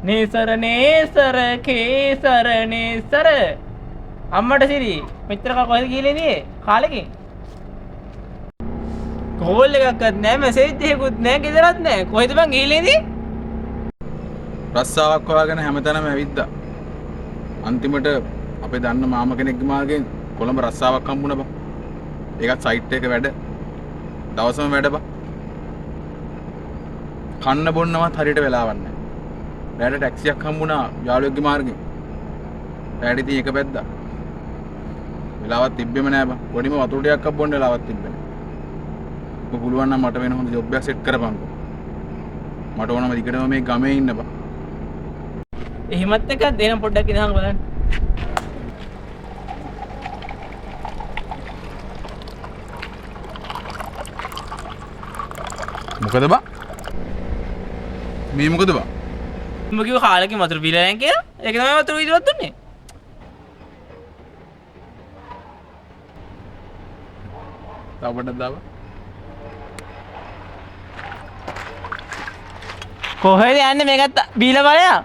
නේසර නේසර කේසර නේසර අම්මට සිරි මෙච්චර කොහෙද ගිහලා ඉන්නේ කාලෙකින් කෝල් එකක්වත් නැහැ මැසේජ් එකකුත් නැහැ ගෙදරත් නැහැ කොහෙද බං ගිහලා ඉන්නේ රස්සාවක් හොයාගෙන හැමතැනම ඇවිද්දා අන්තිමට අපේ දන්න මාමා කෙනෙක්ගේ මාර්ගෙන් කොළඹ රස්සාවක් හම්බුණා බං ඒකත් සයිට් එක වැඩ දවසම වැඩ බං කන්න බොන්නවත් හරියට වෙලාවක් නැහැ රැට ටැක්සියක් හම්බුණා යාළුවෙක්ගේ මාර්ගෙන් රැට ඉතින් එක පැද්දා වෙලාවක් තිබ්බෙම නෑ බං පොඩිම වතුර ටිකක් බොන්න වෙලාවක් තිබ්බේ නෑ ඔබ පුළුවන් නම් මට වෙන හොඳ ජොබ් එකක් සෙට් කරපන්කෝ මට ඕනම දිගටම මේ ගමේ ඉන්න බං එහෙමත් එකක් දෙන පොඩ්ඩක් ඉඳන් බලන්න මොකද බං මේ මොකද බං උඹ කිව්ව කාලෙකින් වතුර බීලා නැහැ කියලා ඒක තමයි වතුර විදිවත් දුන්නේ තව පොඩ්ඩක් දාපන් කොහෙද යන්නේ මේකත් බීලා බලයා